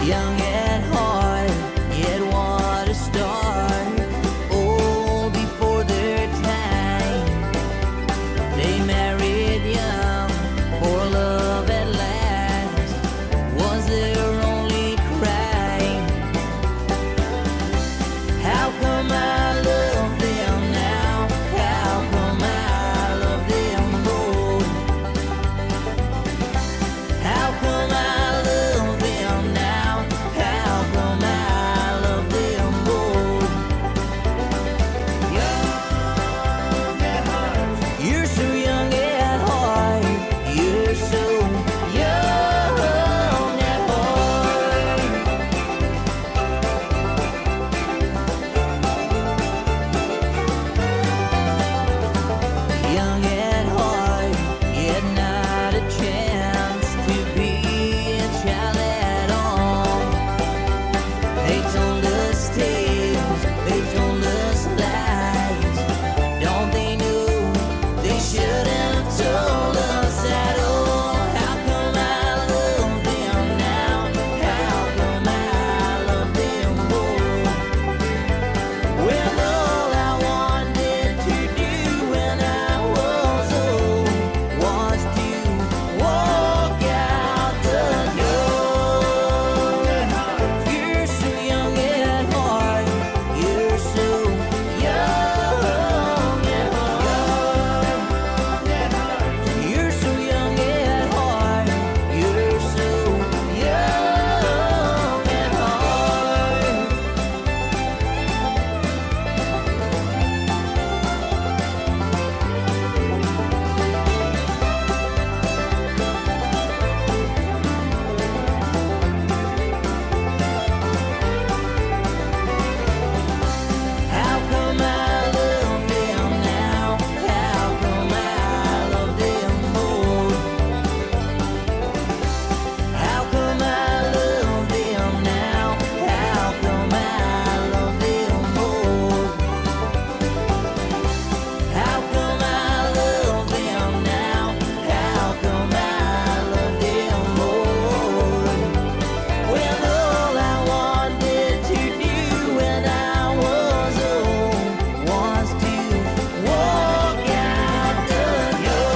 young at heart, yet what a start. Old before their time, they married young for love at last was their only crime. How come I love them now? How come I love them more? How come I love them now? How come I love them more? Young at heart, you're so young at heart. You're so young at heart. Young at heart, yet not a chance to be a child at all. They told us tales, they told us lies. Don't they know they shouldn't have told us at all? How come I love them now? How come I love them more? Well, all I wanted to do when I was old was to walk out the door. You're so young at heart. You're so young at heart. You're so young at heart. You're so young at heart. How come I love them now? How come I love them more? How come I love them now? How come I love them more? How come I love them now? How come I love them more? Well, all I wanted to do when I was old was to walk out the door.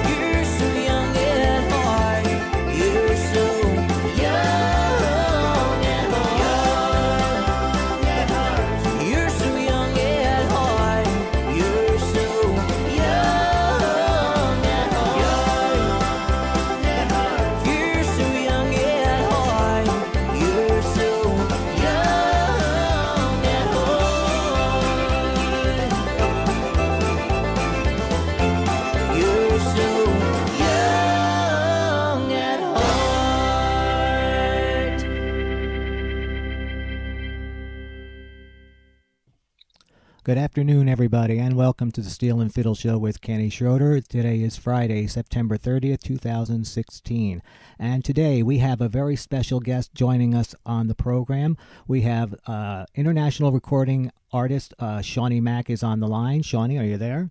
You're so young at heart. You're so young at heart. You're so young at heart. You're so young at heart. You're so young at heart. You're so young at heart. You're so young at heart. Good afternoon, everybody, and welcome to the Steel and Fiddle Show with Kenny Schroeder. Today is Friday, September 30th, 2016. And today we have a very special guest joining us on the program. We have international recording artist Shani Mack is on the line. Shani, are you there?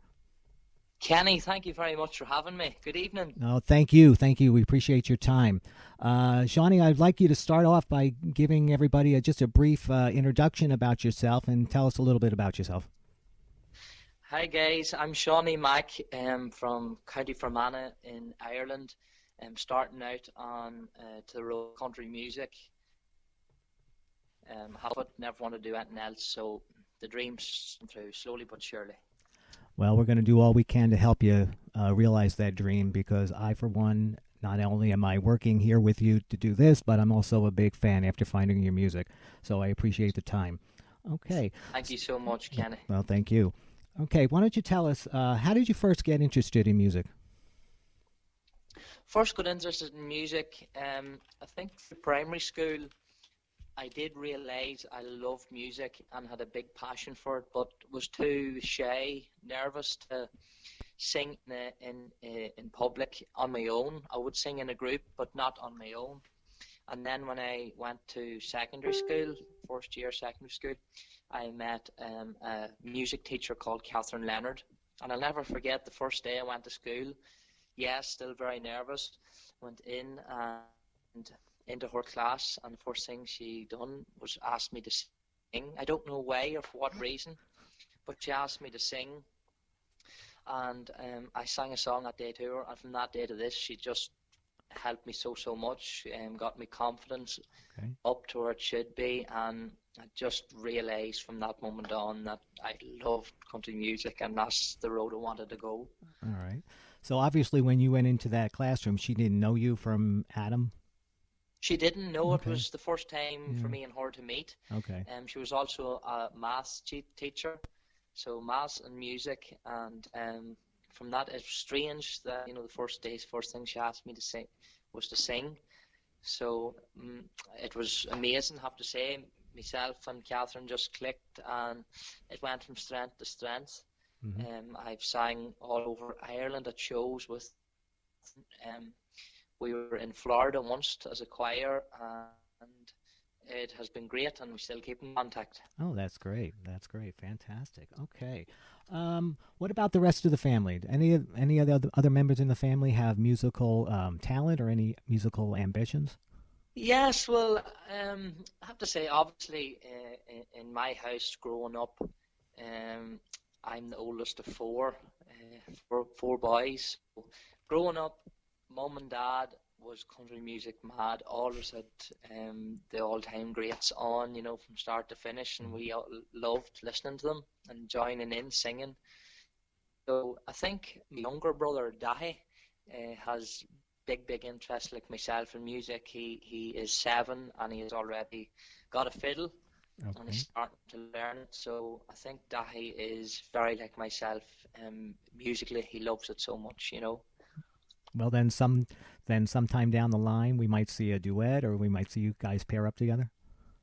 Kenny, thank you very much for having me. Good evening. Oh, thank you. Thank you. We appreciate your time. Shani, I'd like you to start off by giving everybody just a brief introduction about yourself and tell us a little bit about yourself. Hi guys, I'm Shani Mack from County Fermanagh in Ireland. I'm starting out on to the road country music. But never want to do anything else, so the dreams come through slowly but surely. Well, we're going to do all we can to help you realize that dream, because I, for one, not only am I working here with you to do this, but I'm also a big fan after finding your music. So I appreciate the time. Okay. Thank you so much, Kenny. Well, thank you. Okay, why don't you tell us, how did you first get interested in music? First got interested in music, I think through primary school. I did realise I loved music and had a big passion for it, but was too shy, nervous to sing in public on my own. I would sing in a group, but not on my own. And then when I went to secondary school, first year secondary school, I met a music teacher called Catherine Leonard. And I'll never forget the first day I went to school. Yes, still very nervous. Went in and into her class, and the first thing she done was ask me to sing. I don't know why or for what reason, but she asked me to sing, and I sang a song that day to her, and from that day to this, she just helped me so much, and got me confidence up to where it should be, and I just realised from that moment on that I loved country music, and that's the road I wanted to go. All right. So obviously when you went into that classroom, she didn't know you from Adam? She didn't know. It was the first time for me and her to meet. Okay. She was also a maths teacher, so maths and music, and from that, it was strange that the first thing she asked me to sing was to sing. So it was amazing, I have to say. Myself and Catherine just clicked, and it went from strength to strength. I've sang all over Ireland at shows with. We were in Florida once as a choir, and it has been great, and we still keep in contact. Oh, that's great. That's great. Fantastic. Okay. What about the rest of the family? Any other members in the family have musical talent or any musical ambitions? Yes, well, I have to say, obviously, in my house growing up, I'm the oldest of four boys. So, growing up, Mum and Dad was country music mad. Always had the all-time greats on, from start to finish, and we all loved listening to them and joining in singing. So I think my younger brother, Dahi, has big interest like myself in music. He is 7 and he has already got a fiddle, and he's starting to learn it. So I think Dahi is very like myself. Musically, he loves it so much, Well, then sometime down the line, we might see a duet, or we might see you guys pair up together.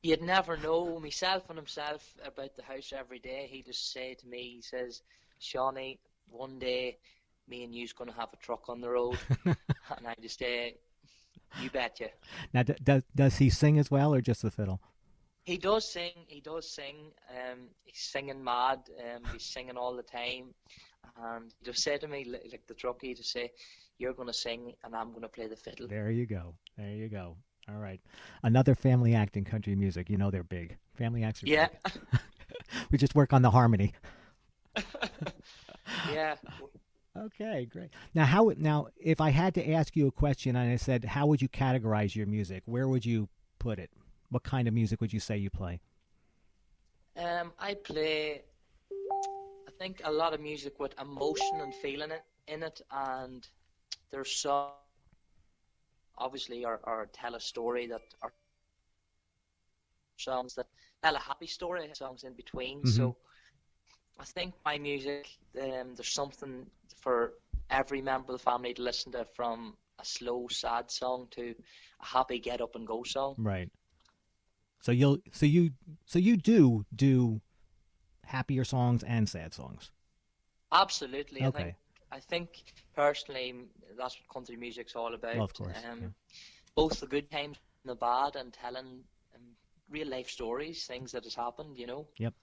You'd never know. Myself and himself about the house every day. He just say to me, he says, "Shani, one day, me and you's going to have a truck on the road." And I just say, "You betcha." Now, does he sing as well, or just the fiddle? He does sing. He does sing. He's singing mad. He's singing all the time. And he just said to me, like the truckie, to say, "You're going to sing and I'm going to play the fiddle." There you go. There you go. All right. Another family act in country music. They're big. Family acts are big. We just work on the harmony. Yeah. Okay, great. Now, if I had to ask you a question and I said, how would you categorize your music? Where would you put it? What kind of music would you say you play? I play, I think, a lot of music with emotion and feeling in it, and there's some, obviously, or tell a story that are songs that tell a happy story, songs in between. So I think my music, there's something for every member of the family to listen to, from a slow, sad song to a happy get up and go song. Right. So you do happier songs and sad songs. Absolutely. Okay. I think personally that's what country music's all about. Well, of course. Both the good times and the bad, and telling real life stories, things that has happened. Yep.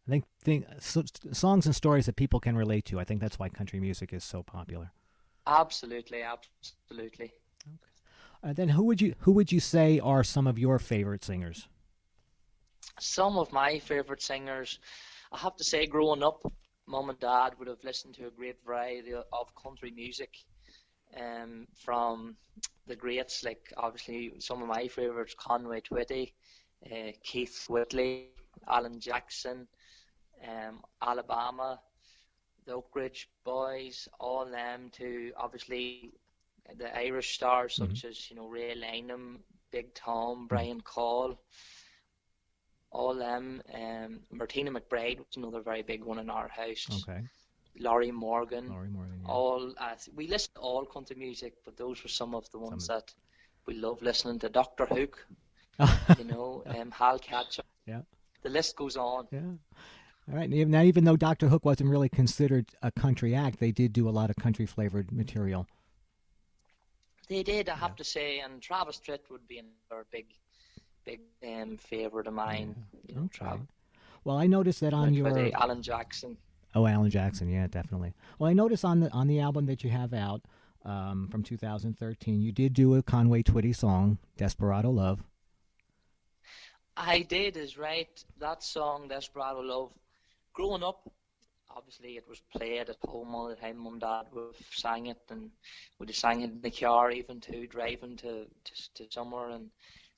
I think songs and stories that people can relate to. I think that's why country music is so popular. Absolutely. Okay. Then who would you say are some of your favorite singers? Some of my favorite singers, I have to say, growing up, Mum and Dad would have listened to a great variety of country music, from the greats, like obviously some of my favorites: Conway Twitty, Keith Whitley, Alan Jackson, Alabama, the Oak Ridge Boys, all them, to obviously the Irish stars such as Ray Lynham, Big Tom, Brian Call, all them. Martina McBride was another very big one in our house. Okay. Laurie Morgan. Yeah. All we listened to all country music, but those were some of the ones that we love listening to. Dr. Hook, Hal Catcher. Yeah. The list goes on. Yeah. All right. Now, even though Dr. Hook wasn't really considered a country act, they did do a lot of country flavored material. They did, I have to say, and Travis Tritt would be another big favorite of mine. Okay. Well, I noticed that on your Alan Jackson. Oh, Alan Jackson, yeah, definitely. Well, I noticed on the album that you have out, from 2013. You did do a Conway Twitty song, Desperado Love. I did, is right. That song, Desperado Love, growing up, obviously it was played at home all the time. Mum and Dad would have sang it, and we'd have sang it in the car even too, driving to somewhere. And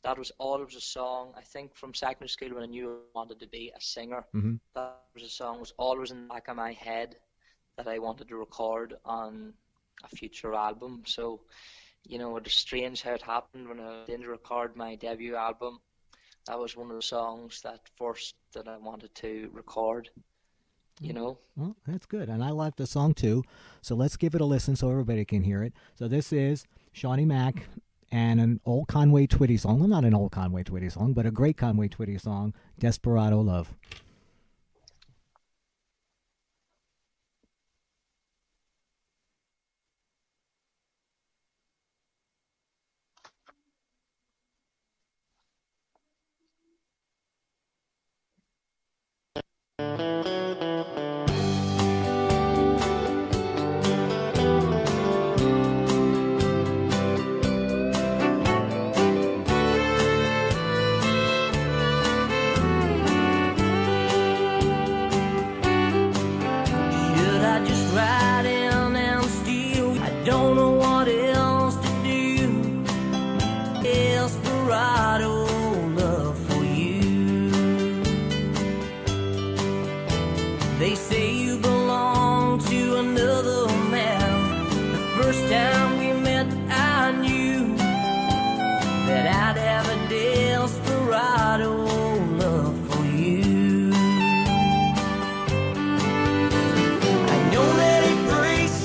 that was always a song, I think, from secondary school when I knew I wanted to be a singer. Mm-hmm. That was a song was always in the back of my head that I wanted to record on a future album. So, you know, it was strange how it happened when I didn't record my debut album. That was one of the songs that I wanted to record, you know. Well, that's good. And I like the song too. So let's give it a listen so everybody can hear it. So this is Shani Mack and an old Conway Twitty song. Well, not an old Conway Twitty song, but a great Conway Twitty song, Desperado Love. Should I just ride in and steal? I don't know what else to do. Desperado love for you. They say you belong to another man. The first time we met, I knew that I'd have a desperado love for you. I know that it breaks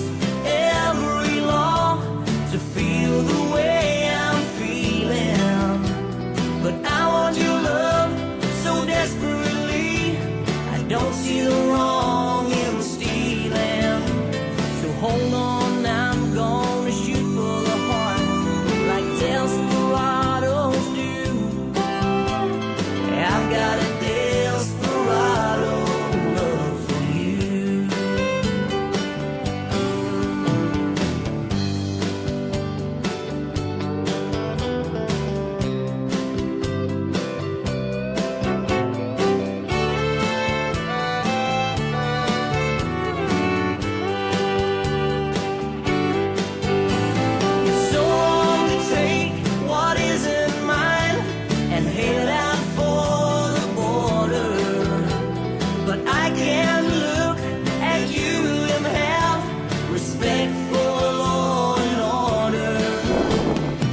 every law to feel the way I'm feeling, but I want your love so desperately. I don't see the wrong in stealing. So hold on, I'm gonna shoot for the heart like desperados do. I've got a desperado love for you. It's so wrong to take what isn't mine and head out for the border. But I can't look at you and have respect for law and order.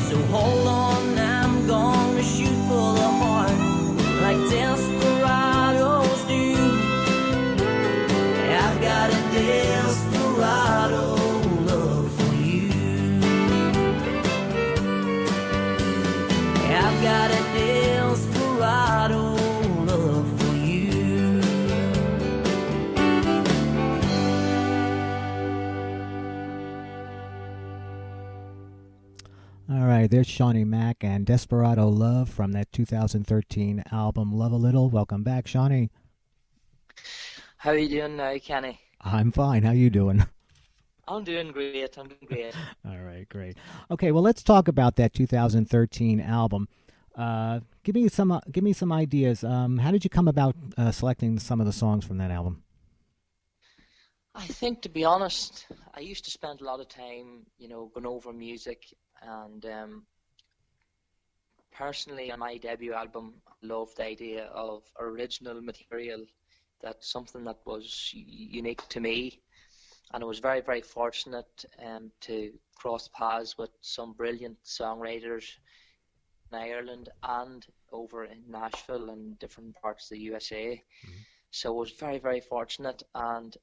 So hold on, I'm gonna shoot for the heart like desperados do. I've got a desperado love for you. I've got a desperado love for you. All right, there's Shani Mack and Desperado Love from that 2013 album Love a Little. Welcome back, Shani. How are you doing now, Kenny? I'm fine. How you doing? I'm doing great. I'm doing great. All right, great. Okay, well, let's talk about that 2013 album. Give me some ideas. How did you come about selecting some of the songs from that album? I think, to be honest, I used to spend a lot of time, you know, going over music, and personally, on my debut album, I loved the idea of original material. That's something that was unique to me, and I was very, very fortunate to cross paths with some brilliant songwriters in Ireland and over in Nashville and different parts of the USA. So I was very, very fortunate, and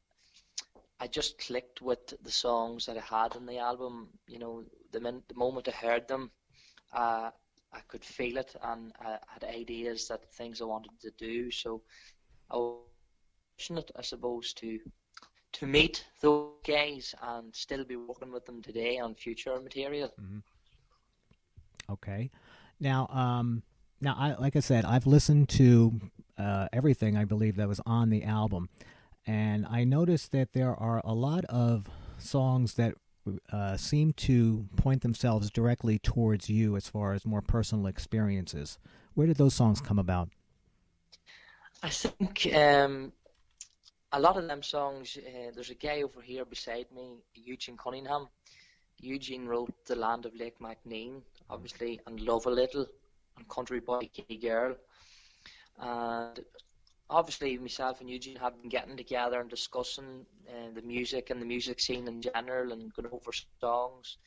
I just clicked with the songs that I had on the album. You know, the moment I heard them, I could feel it, and I had ideas that things I wanted to do. So I was fortunate, I suppose, to meet those guys and still be working with them today on future material. Okay. Now, like I said, I've listened to everything I believe that was on the album, and I noticed that there are a lot of songs that seem to point themselves directly towards you as far as more personal experiences. Where did those songs come about? I think a lot of them songs, there's a guy over here beside me, Eugene Cunningham. Eugene wrote The Land of Lake McMean, obviously, and Love a Little, and Country Boy Kitty Girl. And obviously myself and Eugene have been getting together and discussing the music and the music scene in general and going over songs.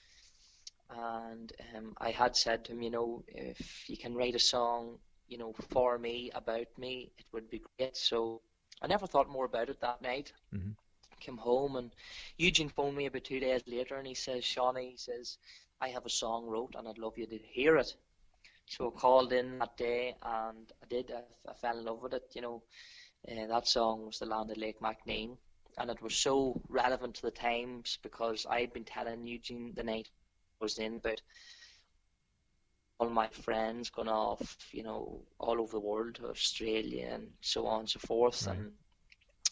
And I had said to him, you know, if you can write a song, you know, for me, about me, it would be great. So I never thought more about it that night. Mm-hmm. Came home and Eugene phoned me about 2 days later and he says, Shani, he says, I have a song wrote and I'd love you to hear it. So I called in that day and I did. I fell in love with it, you know. That song was The Land of Lake McMean, and it was so relevant to the times because I'd been telling Eugene the night I was in about all my friends going off, you know, all over the world, to Australia and so on and so forth. Right. And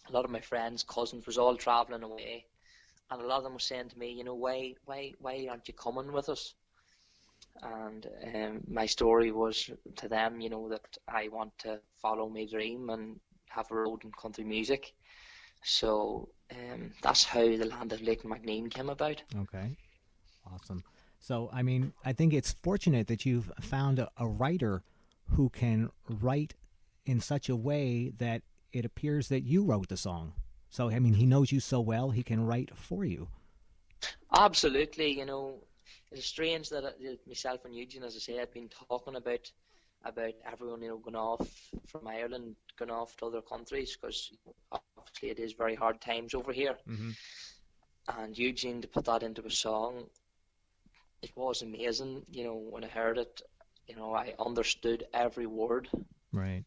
a lot of my friends, cousins, was all travelling away, and a lot of them were saying to me, you know, why aren't you coming with us? And my story was to them, you know, that I want to follow my dream and have a road in country music. So that's how The Land of Lake McMean came about. Okay, awesome. So, I mean, I think it's fortunate that you've found a writer who can write in such a way that it appears that you wrote the song. So, I mean, he knows you so well, he can write for you. Absolutely, you know. It's strange that myself and Eugene, as I say, had been talking about everyone, you know, going off from Ireland, going off to other countries, because obviously it is very hard times over here. Mm-hmm. And Eugene, to put that into a song, it was amazing. You know, when I heard it, you know, I understood every word. Right.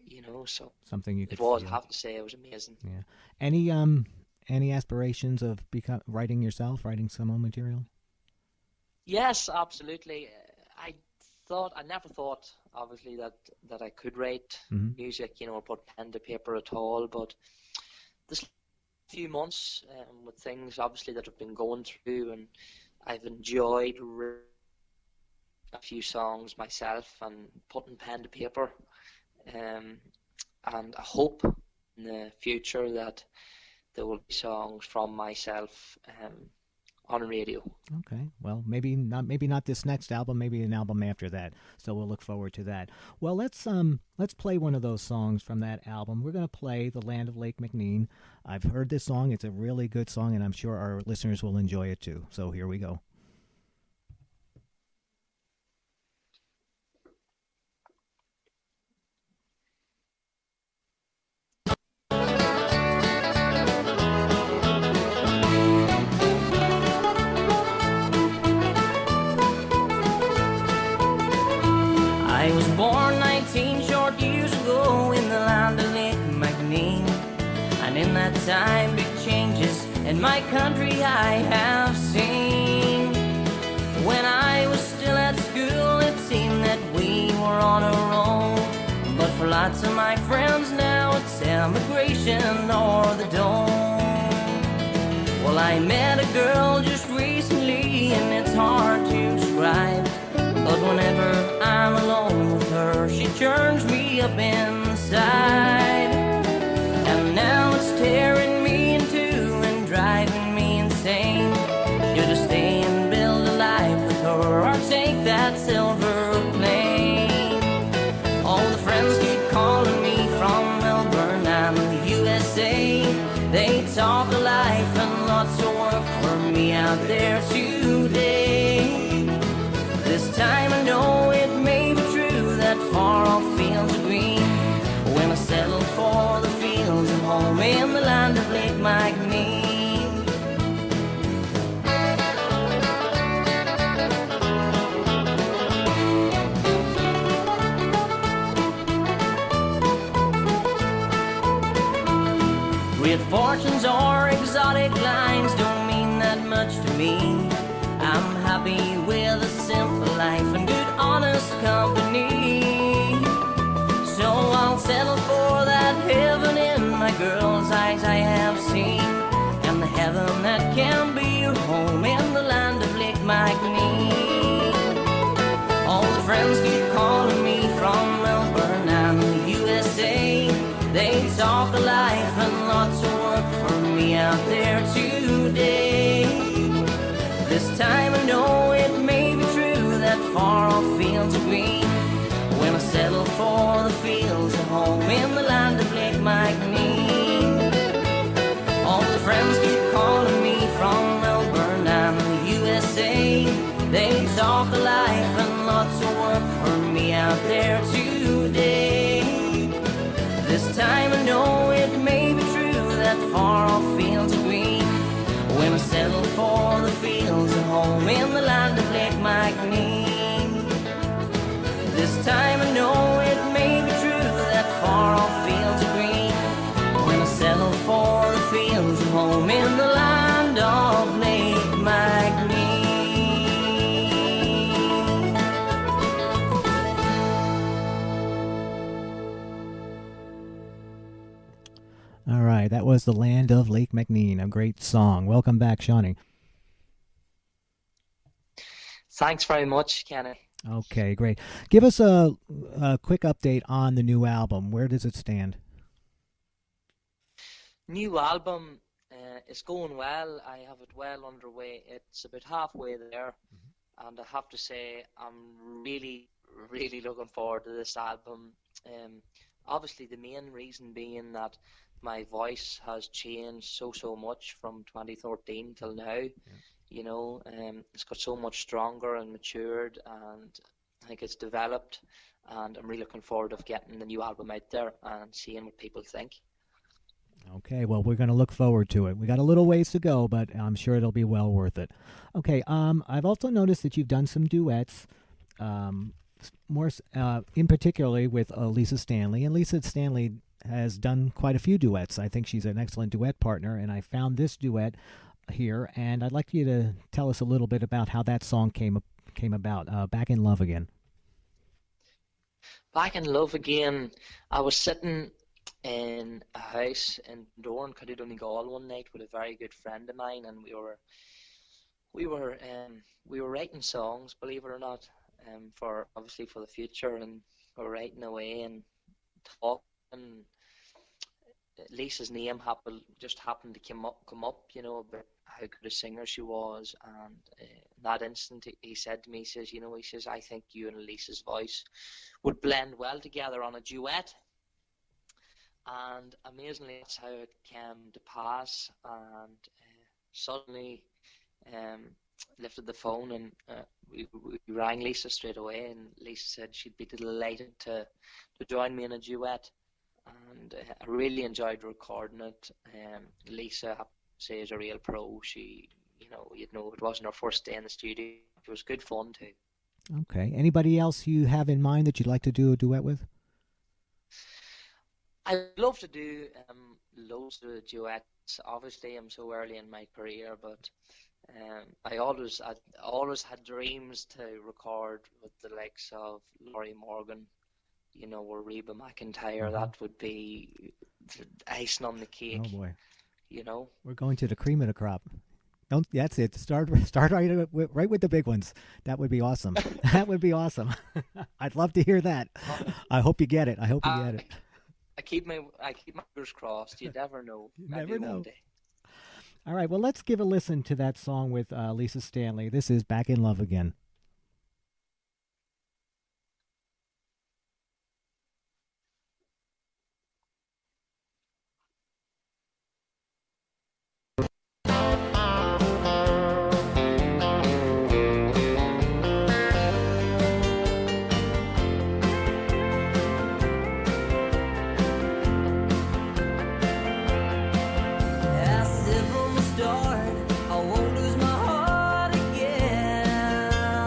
You know, so something you could. It was. Feel. I have to say, it was amazing. Yeah. Any aspirations of writing yourself, writing some own material? Yes, absolutely. I never thought, obviously, that I could write music, you know, or put pen to paper at all. But this few months, with things obviously that I've been going through, and I've enjoyed a few songs myself and putting pen to paper. And I hope in the future that there will be songs from myself on radio. Okay, well, maybe not this next album, maybe an album after that. So we'll look forward to that. Well, let's play one of those songs from that album. We're going to play "The Land of Lake McMean." I've heard this song; it's a really good song, and I'm sure our listeners will enjoy it too. So here we go. I was born 19 short years ago in the land of Lake McMean, and in that time big changes in my country I have seen. When I was still at school it seemed that we were on our own, but for lots of my friends now it's emigration or the dome. Well, I met a girl just recently and it's hard to describe, but whenever I'm alone with her, she turns me up inside. And now it's tearing me in two and driving me insane. Should I stay and build a life with her or take that silver plane? All the friends keep calling me from Melbourne and the USA. They talk of life and lots of work for me out there today. This time I know it may be true that far off fields are green when I settle for the fields of home in the land of Lake McMean. Great fortunes or exotic lines don't mean that much to me. I'm happy with a simple life and good honest company. So I'll settle for that heaven in my girl's eyes I have seen, and the heaven that can be your home life and lots of work for me out there today. This time I know it may be true that far off fields are green when I settle for the fields of home in the land of Lake McMean. This time I know it may be true that far off fields are green when I settle for the fields of home in the land of Lake McMean. All right, that was The Land of Lake McMean, a great song. Welcome back, Shani. Thanks very much, Kenny. Okay, great. Give us a quick update on the new album. Where does it stand? New album is going well. I have it well underway. It's about halfway there, and I have to say I'm really, really looking forward to this album. Obviously, the main reason being that my voice has changed so much from 2013 till now. You know, it's got so much stronger and matured, and I think it's developed, and I'm really looking forward to getting the new album out there and seeing what people think. Okay, well, we're going to look forward to it. We got a little ways to go, but I'm sure it'll be well worth it. Okay, I've also noticed that you've done some duets, more in particularly with Lisa Stanley, and Lisa Stanley has done quite a few duets. I think she's an excellent duet partner, and I found this duet here, and I'd like you to tell us a little bit about how that song came about, Back in Love Again. Back in Love Again, I was sitting in a house in Doran, County Donegal one night with a very good friend of mine, and we were writing songs, believe it or not, for obviously for the future, and we were writing away and talking. Lisa's name just happened to come up, you know, about how good a singer she was, and in that instant he said to me, he says, I think you and Lisa's voice would blend well together on a duet. And amazingly, that's how it came to pass, and suddenly lifted the phone, and we rang Lisa straight away, and Lisa said she'd be delighted to join me in a duet. And I really enjoyed recording it. Lisa, I have to say, is a real pro. She, it wasn't her first day in the studio. It was good fun too. Okay. Anybody else you have in mind that you'd like to do a duet with? I'd love to do loads of duets. Obviously, I'm so early in my career, but I always had dreams to record with the likes of Laurie Morgan, or Reba McEntire. That would be icing on the cake. Oh boy! We're going to the cream of the crop. That's it. Start right with the big ones. That would be awesome. That would be awesome. I'd love to hear that. I hope you get it. I keep my fingers crossed. You never know. You never know. One day. All right. Well, let's give a listen to that song with Lisa Stanley. This is "Back in Love Again." As if from the start, I won't lose my heart again.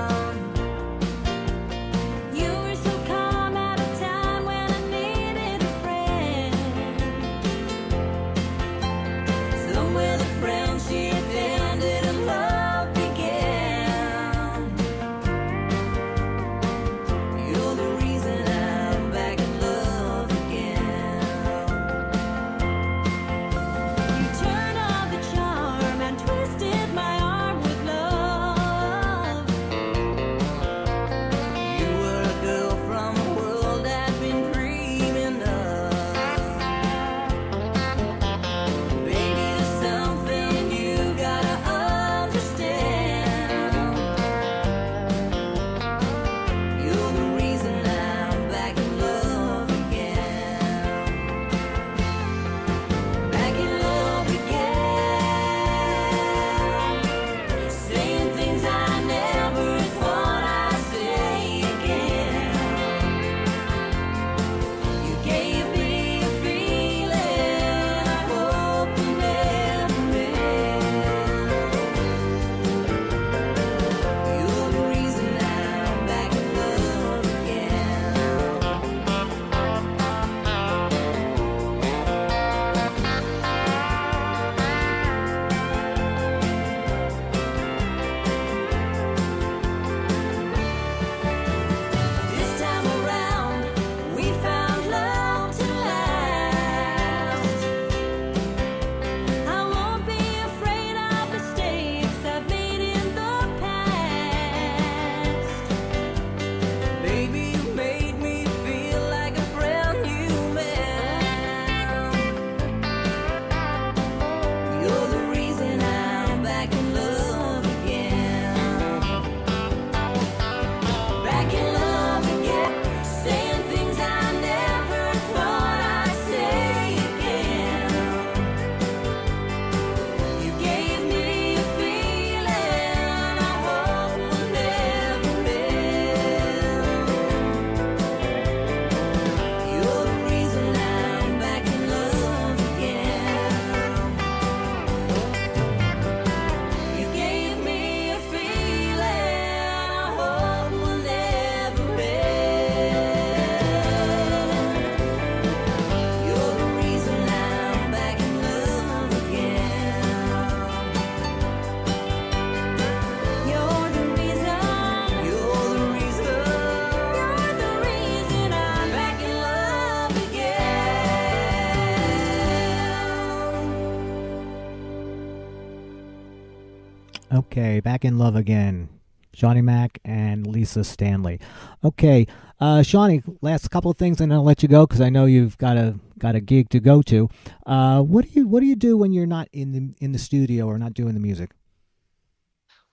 Okay, back in love again. Shani Mack and Lisa Stanley. Okay, Shani, last couple of things, and I'll let you go because I know you've got a gig to go to. What do you do when you're not in the studio or not doing the music?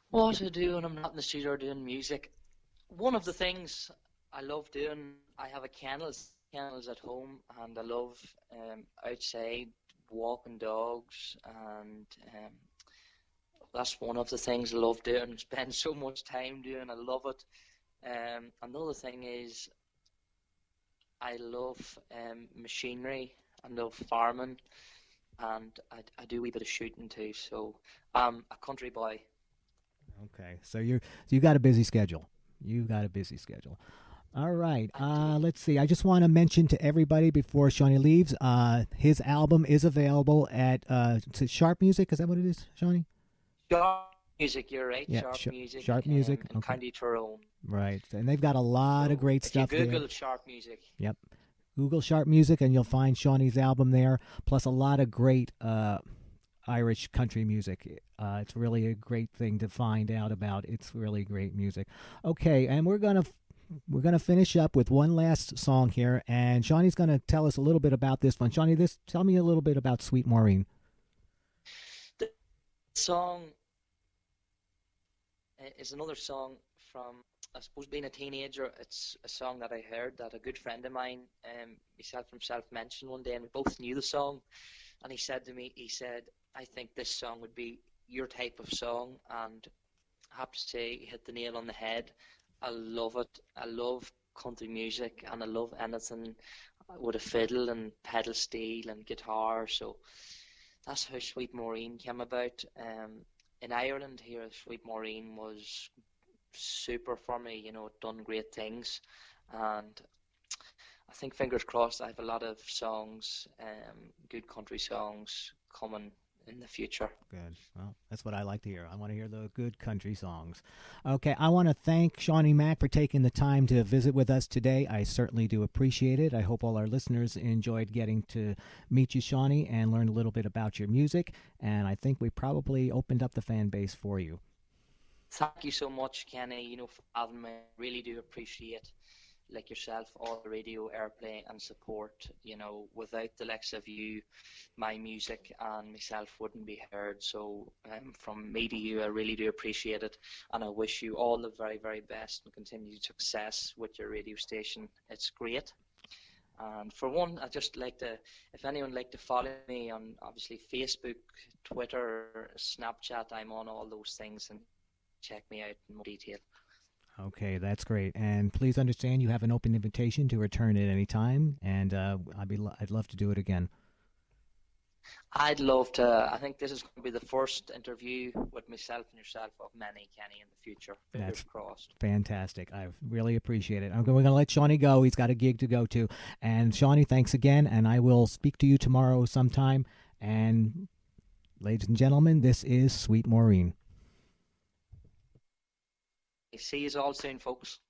What I do when I'm not in the studio doing music? One of the things I love doing, I have a kennels at home, and I love outside walking dogs, and that's one of the things I love doing. Spend so much time doing. I love it. Another thing is I love machinery. I love farming, and I do a wee bit of shooting too. So I'm a country boy. Okay, so you got a busy schedule. You got a busy schedule. All right. I do. Let's see. I just want to mention to everybody before Shawnee leaves, his album is available at Sharp Music. Is that what it is, Shawnee? Sharp music, you're right. Yeah, Sharp music. Sharp Music. In Okay. County Tyrone. Right. And they've got a lot of So great if you stuff there. Google sharp music, Yep. Google Sharp Music and you'll find Shawnee's album there, plus a lot of great Irish country music. It's really a great thing to find out about. It's really great music. Okay, and we're gonna finish up with one last song here, and Shawnee's gonna tell us a little bit about this one. Shawnee, tell me a little bit about Sweet Maureen. the song is another song from, I suppose, being a teenager. It's a song that I heard that a good friend of mine, himself mentioned one day, and we both knew the song. And he said to me, I think this song would be your type of song. And I have to say, he hit the nail on the head. I love it. I love country music, and I love anything with a fiddle and pedal steel and guitar. So that's how Sweet Maureen came about. In Ireland here, Sweet Maureen was super for me. It done great things, and I think, fingers crossed, I have a lot of songs, good country songs coming in the future. Good. Well, that's what I like to hear. I want to hear the good country songs. Okay, I want to thank Shawnee Mack for taking the time to visit with us today. I certainly do appreciate it. I hope all our listeners enjoyed getting to meet you, Shawnee, and learn a little bit about your music. And I think we probably opened up the fan base for you. Thank you so much, Kenny, for having me. Really do appreciate, like yourself, all the radio airplay and support. Without the likes of you, my music and myself wouldn't be heard. So from me to you, I really do appreciate it, and I wish you all the very, very best and continued success with your radio station. It's great. And for one, I'd just like to, if anyone would like to follow me on, obviously, Facebook, Twitter, Snapchat, I'm on all those things, and check me out in more detail. Okay, that's great. And please understand you have an open invitation to return at any time, and I'd love to do it again. I'd love to. I think this is going to be the first interview with myself and yourself of many, Kenny, in the future. Fingers crossed. Fantastic. I really appreciate it. We're going to let Shawnee go. He's got a gig to go to. And Shawnee, thanks again, and I will speak to you tomorrow sometime. And ladies and gentlemen, this is Sweet Maureen. See you all soon, folks.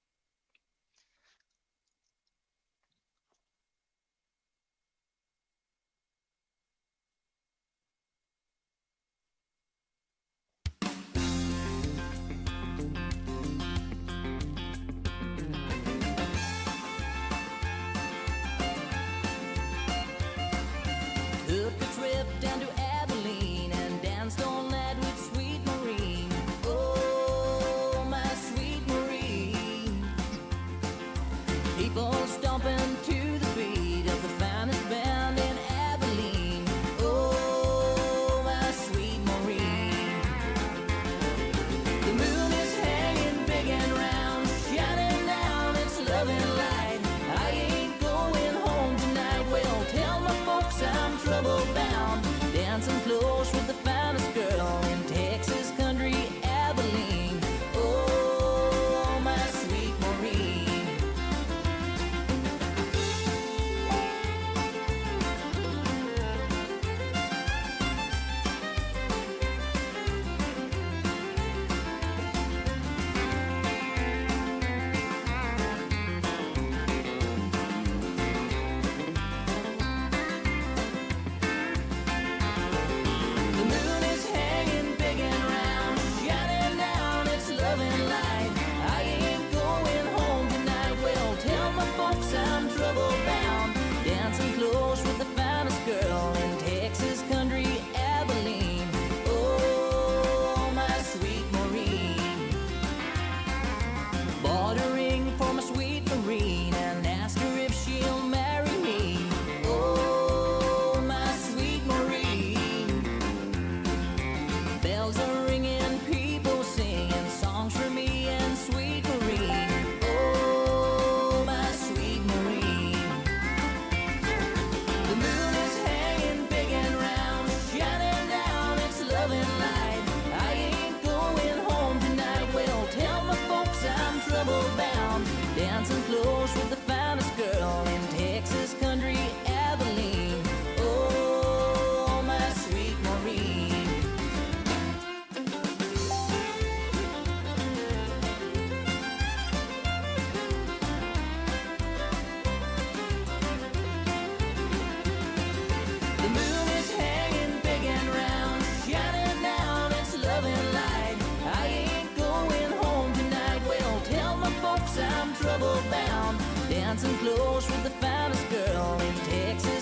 Took a trip down to Abilene and danced all night with Sweet Maureen. Oh, my Sweet Maureen. bound, dancing close with the finest girl in Texas country, Abilene. Oh, my sweet Maureen. The moon is hanging big and round, shining down its loving light. I ain't going home tonight. Well, tell my folks I'm trouble bound, dancing close with the finest girl in Texas